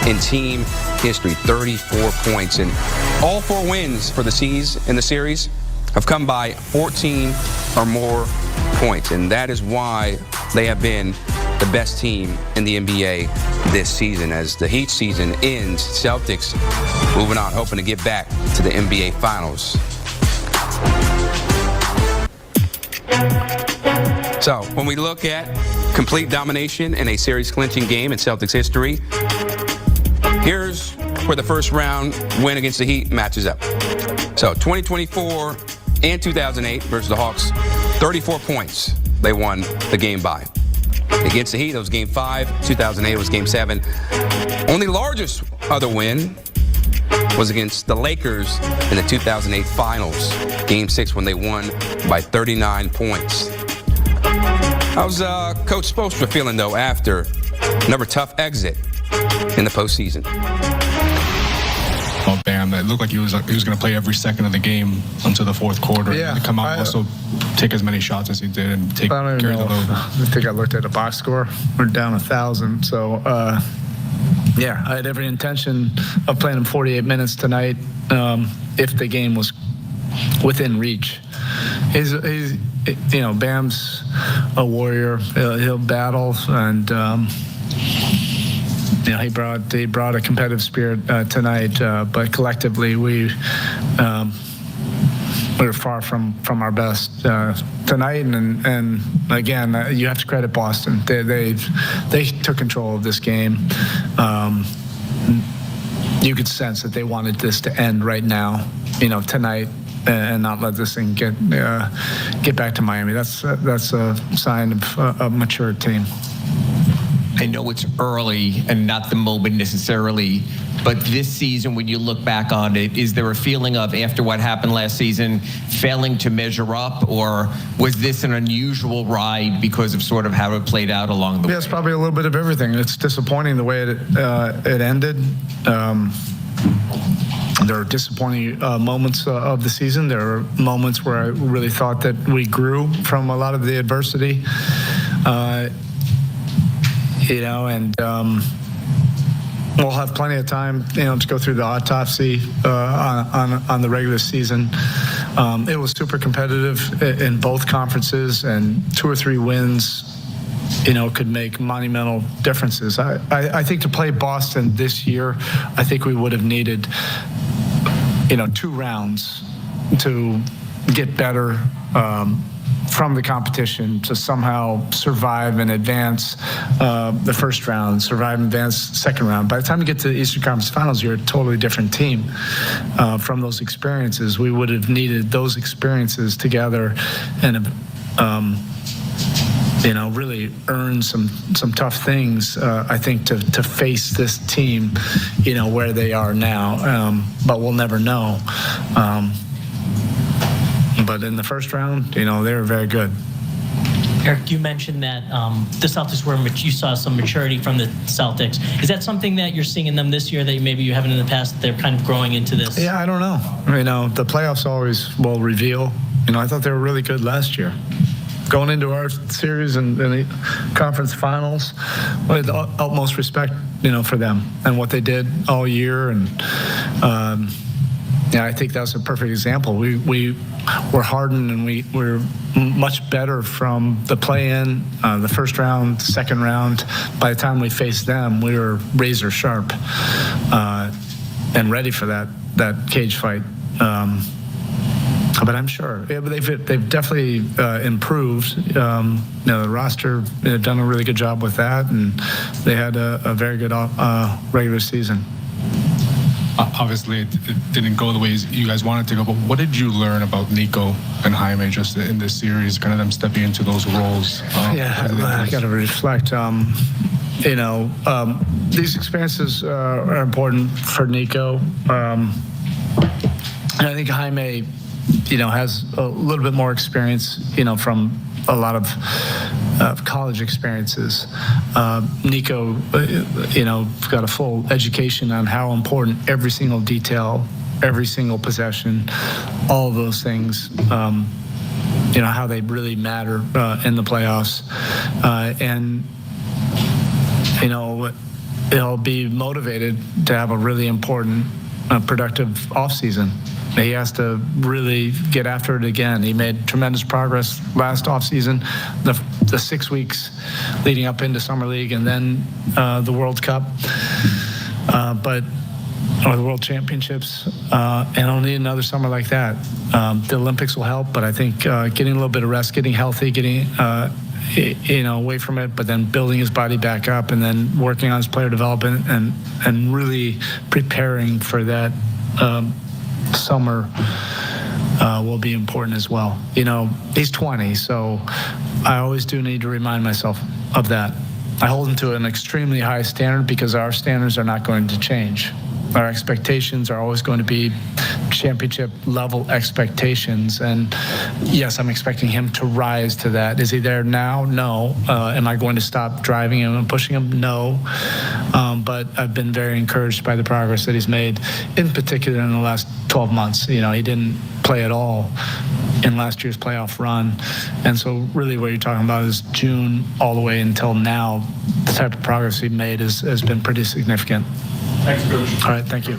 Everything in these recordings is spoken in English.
in team history, 34 points. And all 4 wins for the C's in the series have come by 14 or more points. And that is why they have been the best team in the NBA this season. As the Heat season ends, Celtics moving on, hoping to get back to the NBA Finals. So when we look at complete domination in a series-clinching game in Celtics history, here's where the first round win against the Heat matches up. So 2024 and 2008 versus the Hawks, 34 points they won the game by. Against the Heat, it was Game 5. 2008 was Game 7. Only largest other win was against the Lakers in the 2008 Finals, Game 6, when they won by 39 points. How's Coach Spoelstra feeling, though, after another tough exit in the postseason? Oh, Bam, it looked like he was going to play every second of the game until the fourth quarter. Yeah, and come out and also take as many shots as he did and carry the load. I think I looked at the box score. We're down 1,000. So, yeah, I had every intention of playing him 48 minutes tonight if the game was within reach. He's you know, Bam's a warrior. He'll battle, and you know, he brought a competitive spirit tonight. But collectively, we were far from our best tonight. And again, you have to credit Boston. They took control of this game. You could sense that they wanted this to end right now, you know, tonight, and not let this thing get back to Miami. That's a sign of a mature team. I know it's early and not the moment necessarily, but this season, when you look back on it, is there a feeling of, after what happened last season, failing to measure up, or was this an unusual ride because of sort of how it played out along the way? Yeah, it's probably a little bit of everything. It's disappointing the way it ended. There are disappointing moments of the season. There are moments where I really thought that we grew from a lot of the adversity. You know, and we'll have plenty of time, you know, to go through the autopsy on the regular season. It was super competitive in both conferences, and 2 or 3 wins, you know, could make monumental differences. I think to play Boston this year, I think we would have needed, you know, 2 rounds to get better from the competition to somehow survive and advance the first round, survive and advance second round. By the time you get to the Eastern Conference Finals, you're a totally different team. From those experiences, we would have needed those experiences together and you know, really earn some tough things, I think, to face this team, you know, where they are now. But we'll never know. But in the first round, you know, they were very good. Erik, you mentioned that the Celtics you saw some maturity from the Celtics. Is that something that you're seeing in them this year that maybe you haven't in the past, that they're kind of growing into this? Yeah, I don't know. You know, the playoffs always will reveal. You know, I thought they were really good last year. Going into our series and the conference finals, with the utmost respect, you know, for them and what they did all year. And yeah, I think that's a perfect example. We were hardened, and we were much better from the play-in, the first round, second round. By the time we faced them, we were razor sharp and ready for that cage fight. But I'm sure they've definitely improved. You know, the roster done a really good job with that, and they had a very good regular season. Obviously, it didn't go the way you guys wanted to go, but what did you learn about Nico and Jaime just in this series, kind of them stepping into those roles? Yeah, I got to reflect. You know, these experiences are important for Nico. And I think Jaime, you know, has a little bit more experience, you know, from a lot of college experiences. Nico, you know, got a full education on how important every single detail, every single possession, all of those things, you know, how they really matter in the playoffs. And, you know, he'll be motivated to have a really important, productive offseason. He has to really get after it again. He made tremendous progress last offseason, the 6 weeks leading up into Summer League and then the World Cup, or the World Championships, and I'll need another summer like that. The Olympics will help, but I think getting a little bit of rest, getting healthy, getting away from it, but then building his body back up and then working on his player development and really preparing for that summer will be important as well. He's 20, so I always do need to remind myself of that. I hold him to an extremely high standard because our standards are not going to change. Our expectations are always going to be championship level expectations. And yes, I'm expecting him to rise to that. Is he there now? No. Am I going to stop driving him and pushing him? No. But I've been very encouraged by the progress that he's made, in particular in the last 12 months. He didn't play at all in last year's playoff run. And so really what you're talking about is June all the way until now, the type of progress he made has been pretty significant. Thanks, Coach. All right, thank you.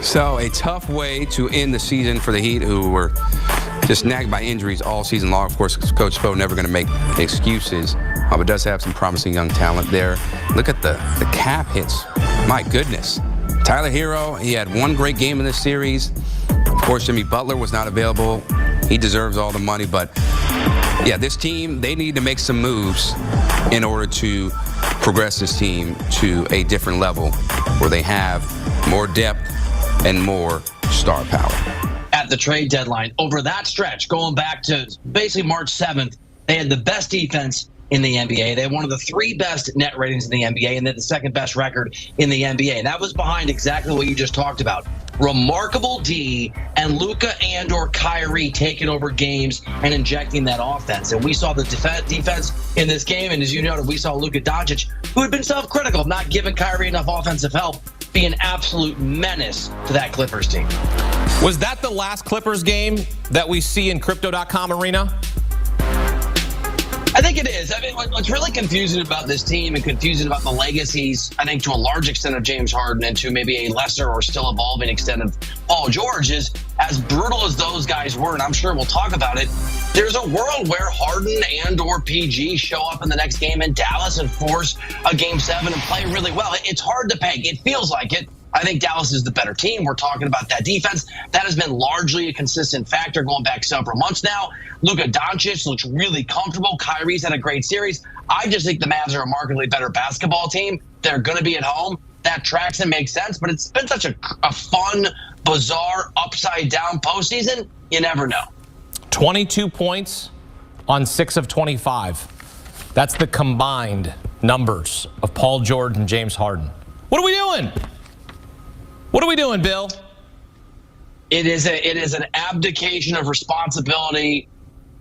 So a tough way to end the season for the Heat, who were just nagged by injuries all season long. Of course, Coach Spo never going to make excuses, but does have some promising young talent there. Look at the cap hits. My goodness. Tyler Hero, he had one great game in this series. Of course, Jimmy Butler was not available. He deserves all the money, but yeah, this team, they need to make some moves in order to progress this team to a different level where they have more depth and more star power. At the trade deadline, over that stretch, going back to basically March 7th, they had the best defense in the NBA. They had one of the 3 best net ratings in the NBA, and they had the 2nd best record in the NBA. And that was behind exactly what you just talked about. Remarkable D and Luka and/or Kyrie taking over games and injecting that offense. And we saw the defense in this game. And as you noted, we saw Luka Doncic, who had been self-critical of not giving Kyrie enough offensive help, be an absolute menace to that Clippers team. Was that the last Clippers game that we see in Crypto.com Arena? I think it is. I mean, what's really confusing about this team and confusing about the legacies, I think to a large extent of James Harden and to maybe a lesser or still evolving extent of Paul George, is as brutal as those guys were, and I'm sure we'll talk about it, there's a world where Harden and/or PG show up in the next game in Dallas and force a Game 7 and play really well. It's hard to peg. It feels like it. I think Dallas is the better team. We're talking about that defense. That has been largely a consistent factor going back several months now. Luka Doncic looks really comfortable. Kyrie's had a great series. I just think the Mavs are a markedly better basketball team. They're going to be at home. That tracks and makes sense, but it's been such a fun, bizarre, upside-down postseason. You never know. 22 points on 6 of 25. That's the combined numbers of Paul George and James Harden. What are we doing? What are we doing, Bill? It is an abdication of responsibility,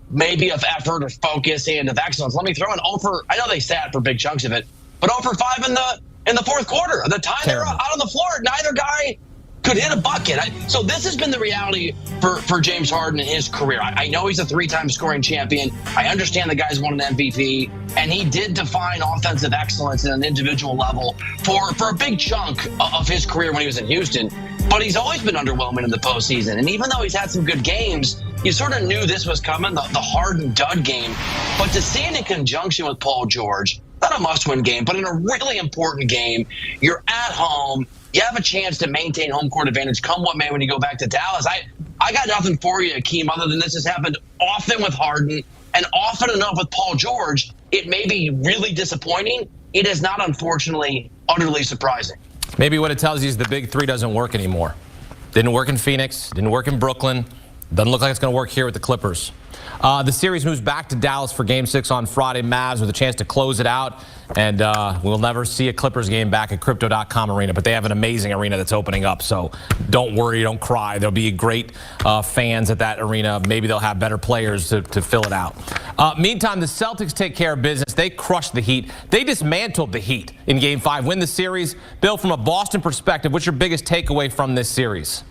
maybe of effort or focus and of excellence. Let me throw in 0 for, I know they sat for big chunks of it, but 0 for 5 in the fourth quarter. The time they were out on the floor, neither guy could hit a bucket. So this has been the reality for James Harden in his career. I know he's a 3-time scoring champion. I understand the guy's won an MVP, and he did define offensive excellence at an individual level for a big chunk of his career when he was in Houston. But he's always been underwhelming in the postseason. And even though he's had some good games, you sort of knew this was coming, the Harden dud game. But to see it in conjunction with Paul George, not a must-win game, but in a really important game, you're at home, you have a chance to maintain home court advantage come what may when you go back to Dallas. I got nothing for you, Akeem, other than this has happened often with Harden and often enough with Paul George. It may be really disappointing. It is not, unfortunately, utterly surprising. Maybe what it tells you is the big 3 doesn't work anymore. Didn't work in Phoenix, didn't work in Brooklyn. Doesn't look like it's going to work here with the Clippers. The series moves back to Dallas for Game 6 on Friday. Mavs with a chance to close it out. And we'll never see a Clippers game back at Crypto.com Arena. But they have an amazing arena that's opening up. So don't worry, don't cry. There'll be great fans at that arena. Maybe they'll have better players to fill it out. Meantime, the Celtics take care of business. They crushed the Heat. They dismantled the Heat in Game 5. Win the series. Bill, from a Boston perspective, what's your biggest takeaway from this series?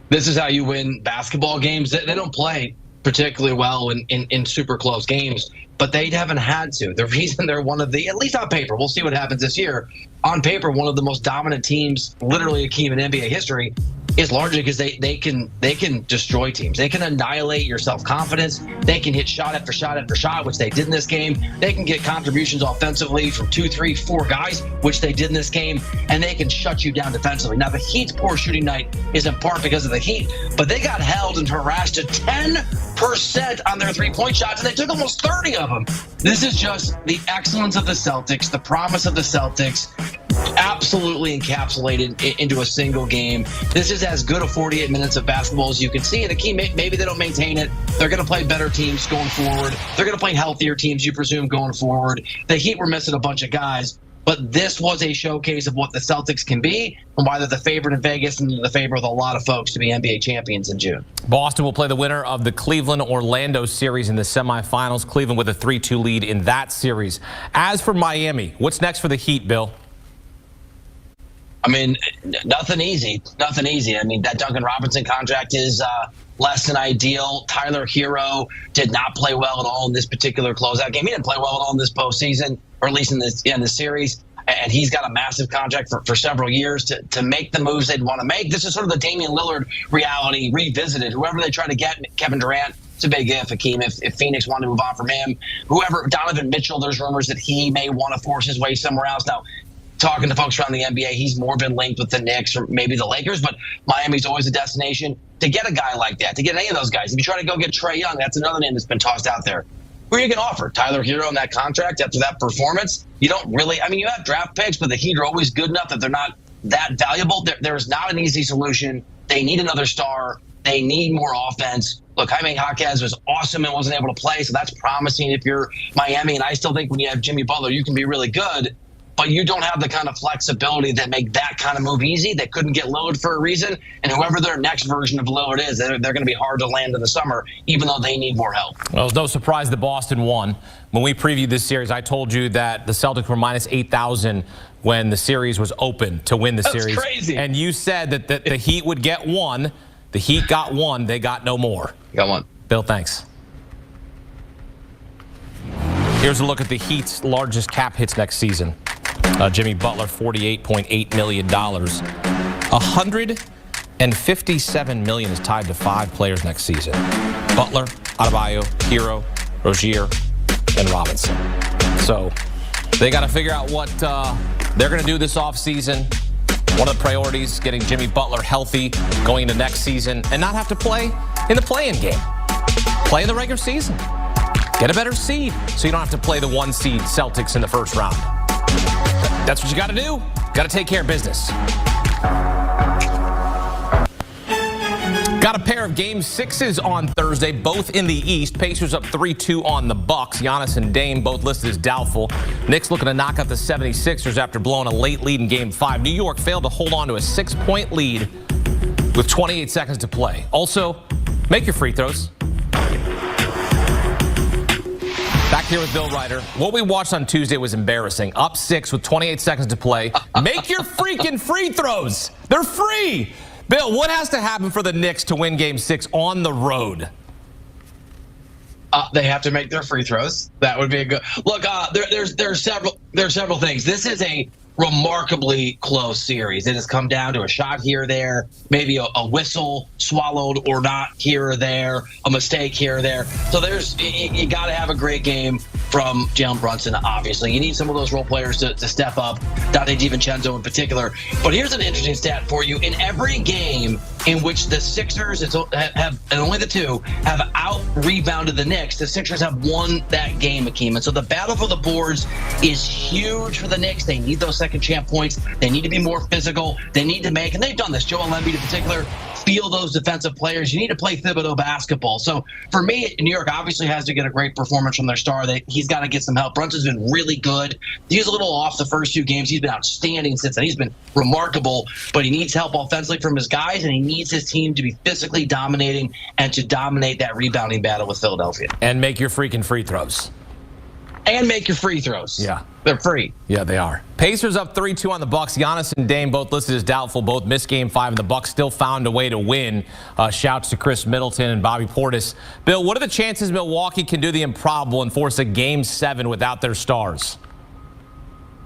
This is how you win basketball games. They don't play particularly well in super close games, but they haven't had to. The reason they're one of the, at least on paper, we'll see what happens this year, on paper, one of the most dominant teams, literally a team in NBA history, is largely because they can destroy teams. They can annihilate your self-confidence. They can hit shot after shot after shot, which they did in this game. They can get contributions offensively from 2, 3, 4 guys, which they did in this game, and they can shut you down defensively. Now, the Heat's poor shooting night is in part because of the Heat, but they got held and harassed to 10% on their three-point shots, and they took almost 30 of them. This is just the excellence of the Celtics, the promise of the Celtics, absolutely encapsulated into a single game. This is as good a 48 minutes of basketball as you can see. And the key, maybe they don't maintain it. They're going to play better teams going forward. They're going to play healthier teams, you presume, going forward. The Heat were missing a bunch of guys, but this was a showcase of what the Celtics can be and why they're the favorite in Vegas and the favorite with a lot of folks to be NBA champions in June. Boston will play the winner of the Cleveland-Orlando series in the semifinals. Cleveland with a 3-2 lead in that series. As for Miami, what's next for the Heat, Bill? I mean, nothing easy. Nothing easy. I mean, that Duncan Robinson contract is less than ideal. Tyler Hero did not play well at all in this particular closeout game. He didn't play well at all in this postseason, or at least in the series. And he's got a massive contract for several years to make the moves they'd want to make. This is sort of the Damian Lillard reality revisited. Whoever they try to get, Kevin Durant, it's a big if, Hakeem, if Phoenix wanted to move on from him. Whoever, Donovan Mitchell, there's rumors that he may want to force his way somewhere else. Now, talking to folks around the NBA, he's more been linked with the Knicks or maybe the Lakers, but Miami's always a destination. To get a guy like that, to get any of those guys, if you try to go get Trae Young, that's another name that's been tossed out there. Who are you going to offer? Tyler Hero on that contract after that performance? You don't really, I mean, you have draft picks, but the Heat are always good enough that they're not that valuable. There's not an easy solution. They need another star. They need more offense. Look, Jaime Jaquez was awesome and wasn't able to play, so that's promising if you're Miami. And I still think when you have Jimmy Butler, you can be really good. But you don't have the kind of flexibility that make that kind of move easy. They couldn't get Lillard for a reason. And whoever their next version of Lillard is, they're going to be hard to land in the summer, even though they need more help. Well, it's no surprise that Boston won. When we previewed this series, I told you that the Celtics were minus 8,000 when the series was open to win the series. That's crazy. And you said that the Heat would get one. The Heat got one. They got no more. Got one. Bill, thanks. Here's a look at the Heat's largest cap hits next season. Jimmy Butler, $48.8 million. $157 million is tied to 5 players next season. Butler, Adebayo, Hero, Rozier, and Robinson. So they got to figure out what they're going to do this offseason. One of the priorities, getting Jimmy Butler healthy going into next season and not have to play in the play-in game. Play in the regular season. Get a better seed so you don't have to play the 1 seed Celtics in the first round. That's what you got to do. Got to take care of business. Got a pair of Game 6s on Thursday, both in the East. Pacers up 3-2 on the Bucks. Giannis and Dame both listed as doubtful. Knicks looking to knock out the 76ers after blowing a late lead in Game 5. New York failed to hold on to a 6-point lead with 28 seconds to play. Also, make your free throws. Back here with Bill Ryder. What we watched on Tuesday was embarrassing. Up 6 with 28 seconds to play. Make your freaking free throws. They're free. Bill, what has to happen for the Knicks to win Game 6 on the road? They have to make their free throws. That would be a good look. There's several things. This is a remarkably close series. It has come down to a shot here or there, maybe a whistle swallowed or not here or there, a mistake here or there. So you got to have a great game from Jalen Brunson, obviously. You need some of those role players to step up, Dante DiVincenzo in particular. But here's an interesting stat for you. In every game in which the Sixers have, and only the 2, have out-rebounded the Knicks, the Sixers have won that game, Hakeem. And so the battle for the boards is huge for the Knicks. They need those second champ points. They need to be more physical. They need to make, and they've done this, Joel Embiid in particular, feel those defensive players. You need to play Thibodeau basketball. So for me, New York obviously has to get a great performance from their star. He's got to get some help. Brunson's been really good. He was a little off the first 2 games. He's been outstanding since then. He's been remarkable, but he needs help offensively from his guys, and he needs his team to be physically dominating and to dominate that rebounding battle with Philadelphia. And make your freaking free throws. And make your free throws. Yeah. They're free. Yeah, they are. Pacers up 3-2 on the Bucks. Giannis and Dame both listed as doubtful. Both missed Game 5, and the Bucks still found a way to win. Shouts to Chris Middleton and Bobby Portis. Bill, what are the chances Milwaukee can do the improbable and force a Game 7 without their stars?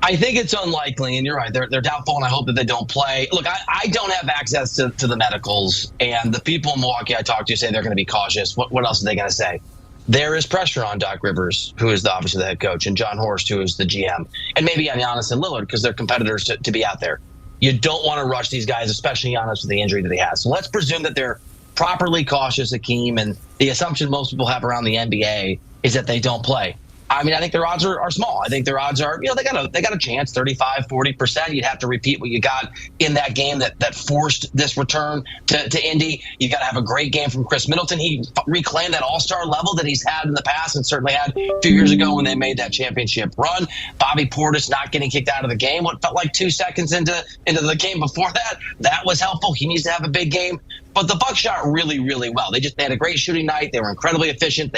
I think it's unlikely, and you're right. They're doubtful, and I hope that they don't play. Look, I don't have access to the medicals, and the people in Milwaukee I talk to say they're going to be cautious. What else are they going to say? There is pressure on Doc Rivers, who is obviously the head coach, and John Horst, who is the GM, and maybe on Giannis and Lillard because they're competitors to be out there. You don't want to rush these guys, especially Giannis with the injury that he has. So let's presume that they're properly cautious, Akeem, and the assumption most people have around the NBA is that they don't play. I mean, I think their odds are small. I think their odds are, they got a chance, 35, 40%. You'd have to repeat what you got in that game that forced this return to Indy. You got to have a great game from Chris Middleton. He reclaimed that all-star level that he's had in the past and certainly had a few years ago when they made that championship run. Bobby Portis not getting kicked out of the game. What felt like 2 seconds into the game before that was helpful. He needs to have a big game. But the Bucks shot really, really well. They had a great shooting night. They were incredibly efficient.